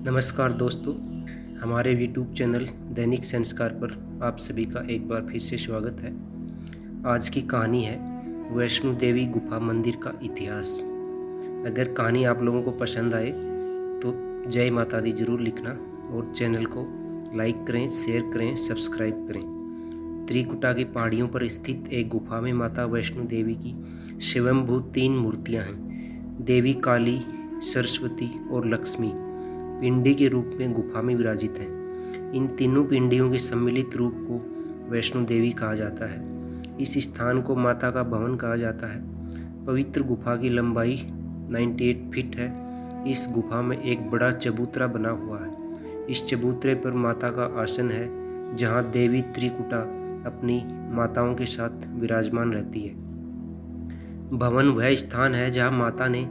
नमस्कार दोस्तों, हमारे यूट्यूब चैनल दैनिक संस्कार पर आप सभी का एक बार फिर से स्वागत है। आज की कहानी है वैष्णो देवी गुफा मंदिर का इतिहास। अगर कहानी आप लोगों को पसंद आए तो जय माता दी ज़रूर लिखना और चैनल को लाइक करें, शेयर करें, सब्सक्राइब करें। त्रिकुटा की पहाड़ियों पर स्थित एक गुफा में माता वैष्णो देवी की स्वयंभू 3 मूर्तियाँ हैं। देवी काली, सरस्वती और लक्ष्मी पिंडी के रूप में गुफा में विराजित हैं। इन तीनों पिंडियों के सम्मिलित रूप को वैष्णो देवी कहा जाता है। इस स्थान को माता का भवन कहा जाता है। पवित्र गुफा की लंबाई 98 फीट है। इस गुफा में एक बड़ा चबूतरा बना हुआ है। इस चबूतरे पर माता का आसन है, जहां देवी त्रिकुटा अपनी माताओं के साथ विराजमान रहती है। भवन वह स्थान है जहां माता ने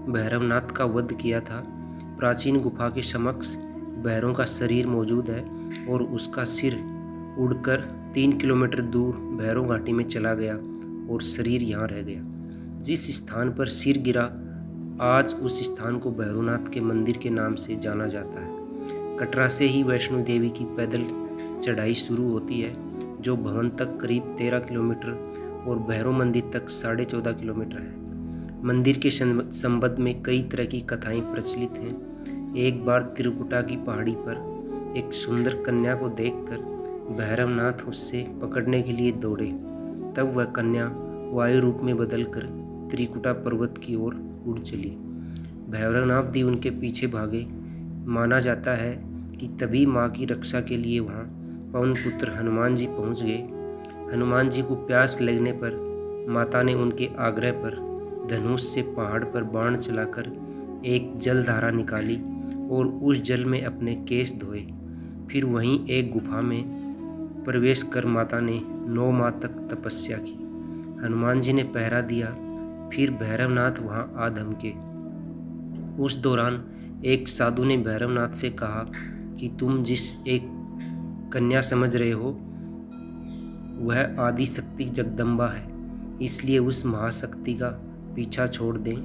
भैरवनाथ का वध किया था। प्राचीन गुफा के समक्ष भैरव का शरीर मौजूद है और उसका सिर उड़कर 3 किलोमीटर दूर भैरव घाटी में चला गया और शरीर यहाँ रह गया। जिस स्थान पर सिर गिरा, आज उस स्थान को भैरवनाथ के मंदिर के नाम से जाना जाता है। कटरा से ही वैष्णो देवी की पैदल चढ़ाई शुरू होती है, जो भवन तक करीब 13 किलोमीटर और भैरव मंदिर तक 14.5 किलोमीटर है। मंदिर के संबंध में कई तरह की कथाएं प्रचलित हैं। एक बार त्रिकुटा की पहाड़ी पर एक सुंदर कन्या को देखकर भैरवनाथ उससे पकड़ने के लिए दौड़े। तब वह कन्या वायु रूप में बदलकर त्रिकुटा पर्वत की ओर उड़ चली। भैरवनाथ भी उनके पीछे भागे। माना जाता है कि तभी माँ की रक्षा के लिए वहाँ पवन पुत्र हनुमान जी पहुँच गए। हनुमान जी को प्यास लगने पर माता ने उनके आग्रह पर धनुष से पहाड़ पर बाण चलाकर एक जलधारा निकाली और उस जल में अपने केश धोए। फिर वहीं एक गुफा में प्रवेश कर माता ने 9 माह तक तपस्या की। हनुमान जी ने पहरा दिया। फिर भैरवनाथ वहां आ धमके। उस दौरान एक साधु ने भैरवनाथ से कहा कि तुम जिस एक कन्या समझ रहे हो वह आदि शक्ति जगदम्बा है, इसलिए उस महाशक्ति का पीछा छोड़ दें।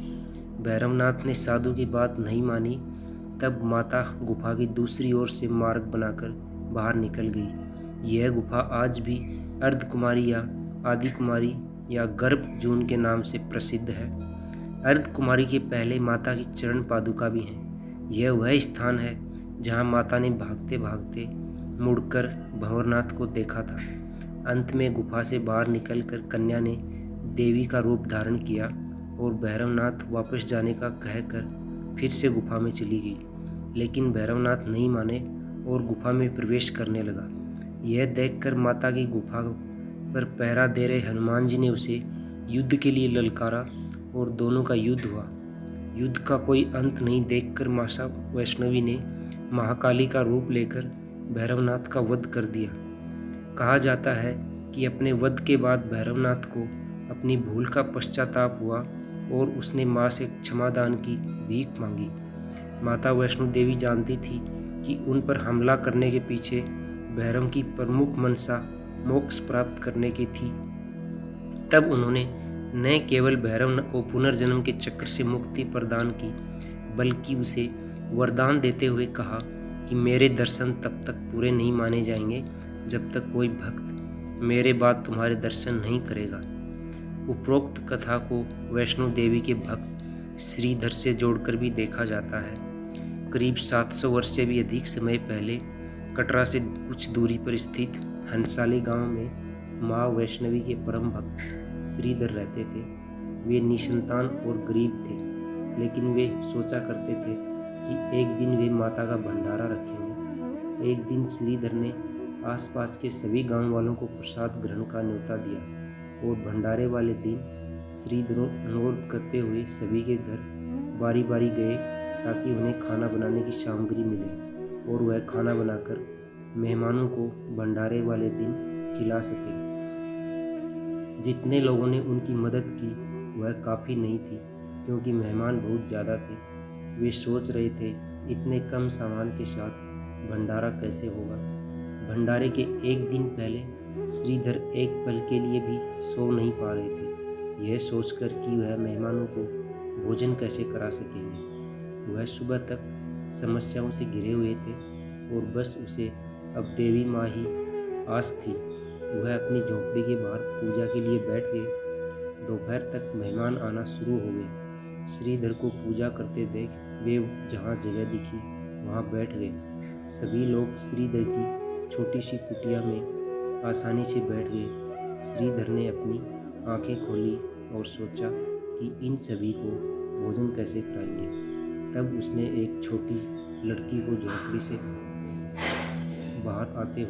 भैरवनाथ ने साधु की बात नहीं मानी। तब माता गुफा की दूसरी ओर से मार्ग बनाकर बाहर निकल गई। यह गुफा आज भी अर्धकुमारी या आदि कुमारी या गर्भ जून के नाम से प्रसिद्ध है। अर्धकुमारी के पहले माता की चरण पादुका भी हैं। यह वह स्थान है जहां माता ने भागते भागते मुड़कर भंवरनाथ को देखा था। अंत में गुफा से बाहर निकलकर कन्या ने देवी का रूप धारण किया और भैरवनाथ वापस जाने का कहकर फिर से गुफा में चली गई। लेकिन भैरवनाथ नहीं माने और गुफा में प्रवेश करने लगा। यह देखकर माता की गुफा पर पहरा दे रहे हनुमान जी ने उसे युद्ध के लिए ललकारा और दोनों का युद्ध हुआ। युद्ध का कोई अंत नहीं देखकर माता वैष्णवी ने महाकाली का रूप लेकर भैरवनाथ का वध कर दिया। कहा जाता है कि अपने वध के बाद भैरवनाथ को अपनी भूल का पश्चाताप हुआ और उसने माँ से क्षमादान की भीख मांगी। माता वैष्णो देवी जानती थी कि उन पर हमला करने के पीछे भैरव की प्रमुख मनसा मोक्ष प्राप्त करने की थी। तब उन्होंने न केवल भैरव को पुनर्जन्म के चक्र से मुक्ति प्रदान की, बल्कि उसे वरदान देते हुए कहा कि मेरे दर्शन तब तक पूरे नहीं माने जाएंगे जब तक कोई भक्त मेरे बाद तुम्हारे दर्शन नहीं करेगा। उपरोक्त कथा को वैष्णो देवी के भक्त श्रीधर से जोड़कर भी देखा जाता है। करीब 700 वर्ष से भी अधिक समय पहले कटरा से कुछ दूरी पर स्थित हंसाली गांव में माँ वैष्णवी के परम भक्त श्रीधर रहते थे। वे निसंतान और गरीब थे, लेकिन वे सोचा करते थे कि एक दिन वे माता का भंडारा रखेंगे। एक दिन श्रीधर ने आसपास के सभी गांव वालों को प्रसाद ग्रहण का न्योता दिया और भंडारे वाले दिन श्रीधर अनुरोध करते हुए सभी के घर बारी बारी गए ताकि उन्हें खाना बनाने की सामग्री मिले और वह खाना बनाकर मेहमानों को भंडारे वाले दिन खिला सके। जितने लोगों ने उनकी मदद की वह काफ़ी नहीं थी, क्योंकि मेहमान बहुत ज़्यादा थे। वे सोच रहे थे इतने कम सामान के साथ भंडारा कैसे होगा। भंडारे के एक दिन पहले श्रीधर एक पल के लिए भी सो नहीं पा रहे थे, यह सोचकर कि वह मेहमानों को भोजन कैसे करा सकेंगे। वह सुबह तक समस्याओं से घिरे हुए थे और बस उसे अब देवी माँ ही आस थी। वह अपनी झोंपड़ी के बाहर पूजा के लिए बैठ गए। दोपहर तक मेहमान आना शुरू हो गए। श्रीधर को पूजा करते देख वे जहाँ जगह दिखी वहाँ बैठ गए। सभी लोग श्रीधर की छोटी सी कुटिया में आसानी से बैठ गए। श्रीधर ने अपनी आंखें खोली और सोचा कि इन सभी को भोजन कैसे कराएंगे। तब उसने एक छोटी लड़की को झोंपड़ी से बाहर आते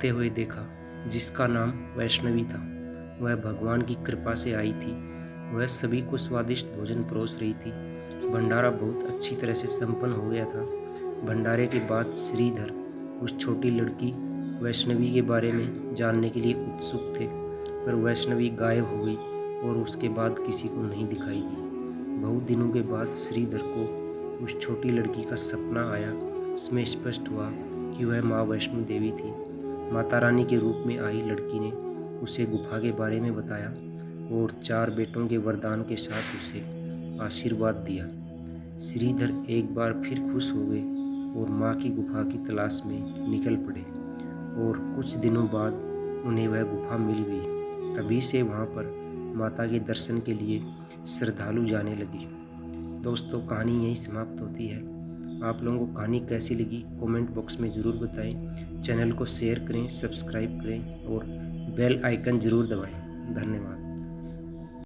हुए देखा जिसका नाम वैष्णवी था। वह भगवान की कृपा से आई थी। वह सभी को स्वादिष्ट भोजन परोस रही थी। भंडारा बहुत अच्छी तरह से संपन्न हो गया था। भंडारे के बाद श्रीधर उस छोटी लड़की वैष्णवी के बारे में जानने के लिए उत्सुक थे, पर वैष्णवी गायब हो गई और उसके बाद किसी को नहीं दिखाई दी। बहुत दिनों के बाद श्रीधर को उस छोटी लड़की का सपना आया। उसमें स्पष्ट हुआ कि वह माँ वैष्णो देवी थी। माता रानी के रूप में आई लड़की ने उसे गुफा के बारे में बताया और 4 बेटों के वरदान के साथ उसे आशीर्वाद दिया। श्रीधर एक बार फिर खुश हो गए और माँ की गुफा की तलाश में निकल पड़े और कुछ दिनों बाद उन्हें वह गुफा मिल गई। तभी से वहाँ पर माता के दर्शन के लिए श्रद्धालु जाने लगे। दोस्तों, कहानी यहीं समाप्त होती है। आप लोगों को कहानी कैसी लगी कमेंट बॉक्स में ज़रूर बताएं। चैनल को शेयर करें, सब्सक्राइब करें और बेल आइकन ज़रूर दबाएं। धन्यवाद।